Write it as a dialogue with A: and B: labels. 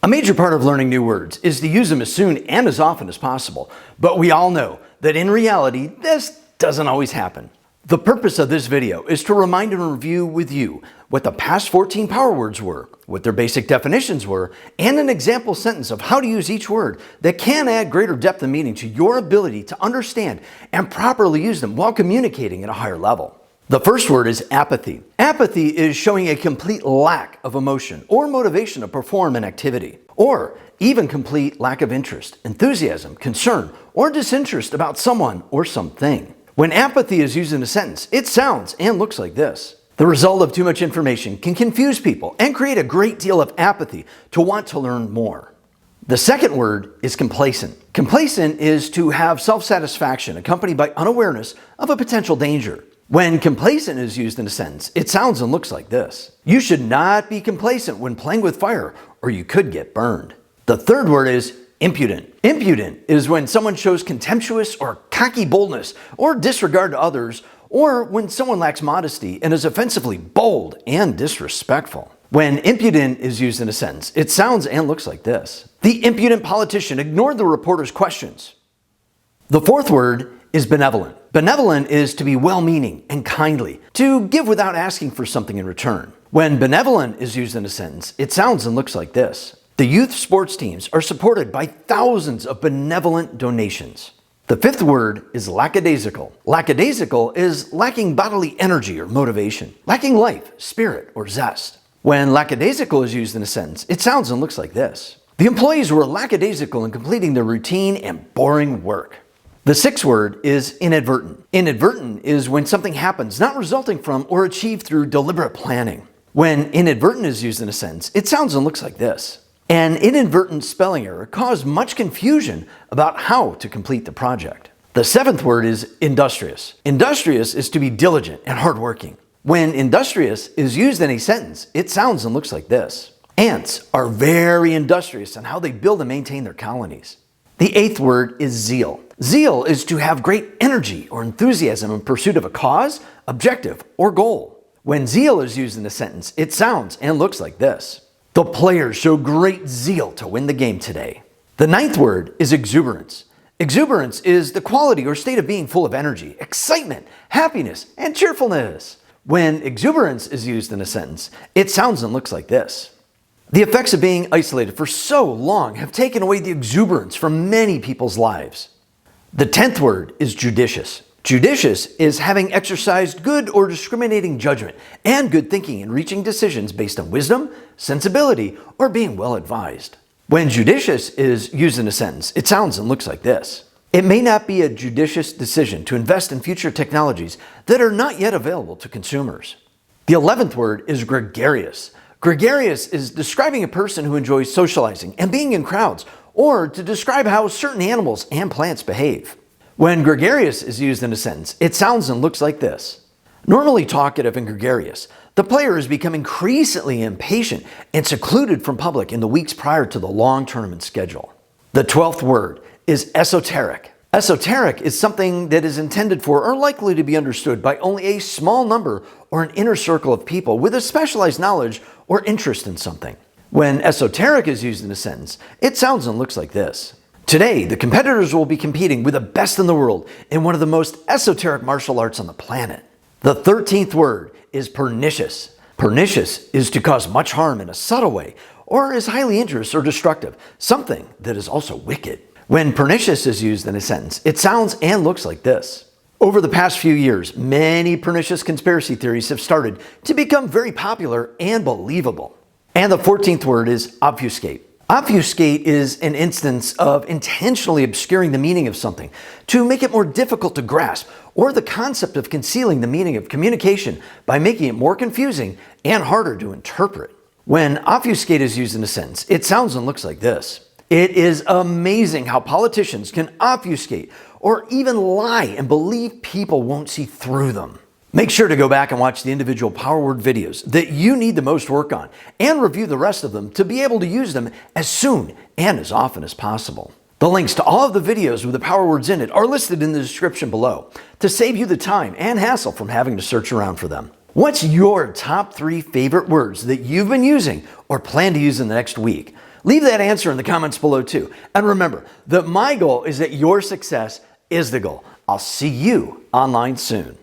A: A major part of learning new words is to use them as soon and as often as possible, but we all know that in reality, this doesn't always happen. The purpose of this video is to remind and review with you what the past 14 power words were, what their basic definitions were, and an example sentence of how to use each word that can add greater depth and meaning to your ability to understand and properly use them while communicating at a higher level. The first word is apathy. Apathy is showing a complete lack of emotion or motivation to perform an activity, or even complete lack of interest, enthusiasm, concern, or disinterest about someone or something. When apathy is used in a sentence, it sounds and looks like this. The result of too much information can confuse people and create a great deal of apathy to want to learn more. The second word is complacent. Complacent is to have self-satisfaction accompanied by unawareness of a potential danger. When complacent is used in a sentence, it sounds and looks like this. You should not be complacent when playing with fire, or you could get burned. The third word is impudent. Impudent is when someone shows contemptuous or cocky boldness or disregard to others, or when someone lacks modesty and is offensively bold and disrespectful. When impudent is used in a sentence, it sounds and looks like this. The impudent politician ignored the reporter's questions. The fourth word is benevolent. Benevolent is to be well-meaning and kindly, to give without asking for something in return. When benevolent is used in a sentence, it sounds and looks like this. The youth sports teams are supported by thousands of benevolent donations. The fifth word is lackadaisical. Lackadaisical is lacking bodily energy or motivation, lacking life, spirit, or zest. When lackadaisical is used in a sentence, it sounds and looks like this. The employees were lackadaisical in completing their routine and boring work. The sixth word is inadvertent. Inadvertent is when something happens not resulting from or achieved through deliberate planning. When inadvertent is used in a sentence, it sounds and looks like this. An inadvertent spelling error caused much confusion about how to complete the project. The seventh word is industrious. Industrious is to be diligent and hardworking. When industrious is used in a sentence, it sounds and looks like this. Ants are very industrious in how they build and maintain their colonies. The eighth word is zeal. Zeal is to have great energy or enthusiasm in pursuit of a cause, objective, or goal. When zeal is used in a sentence, it sounds and looks like this. The players show great zeal to win the game today. The ninth word is exuberance. Exuberance is the quality or state of being full of energy, excitement, happiness, and cheerfulness. When exuberance is used in a sentence, it sounds and looks like this. The effects of being isolated for so long have taken away the exuberance from many people's lives. The 10th word is judicious. Judicious is having exercised good or discriminating judgment and good thinking in reaching decisions based on wisdom, sensibility, or being well advised. When judicious is used in a sentence, it sounds and looks like this. It may not be a judicious decision to invest in future technologies that are not yet available to consumers. The 11th word is gregarious. Gregarious is describing a person who enjoys socializing and being in crowds, or to describe how certain animals and plants behave. When gregarious is used in a sentence, it sounds and looks like this. Normally talkative and gregarious, the player has become increasingly impatient and secluded from public in the weeks prior to the long tournament schedule. The 12th word is esoteric. Esoteric is something that is intended for or likely to be understood by only a small number or an inner circle of people with a specialized knowledge or interest in something. When esoteric is used in a sentence, it sounds and looks like this. Today, the competitors will be competing with the best in the world in one of the most esoteric martial arts on the planet. The 13th word is pernicious. Pernicious is to cause much harm in a subtle way, or is highly injurious or destructive, something that is also wicked. When pernicious is used in a sentence, it sounds and looks like this. Over the past few years, many pernicious conspiracy theories have started to become very popular and believable. And the 14th word is obfuscate. Obfuscate is an instance of intentionally obscuring the meaning of something to make it more difficult to grasp, or the concept of concealing the meaning of communication by making it more confusing and harder to interpret. When obfuscate is used in a sentence, it sounds and looks like this. It is amazing how politicians can obfuscate or even lie and believe people won't see through them. Make sure to go back and watch the individual power word videos that you need the most work on and review the rest of them to be able to use them as soon and as often as possible. The links to all of the videos with the power words in it are listed in the description below to save you the time and hassle from having to search around for them. What's your top 3 favorite words that you've been using or plan to use in the next week? Leave that answer in the comments below too. And remember that my goal is that your success is the goal. I'll see you online soon.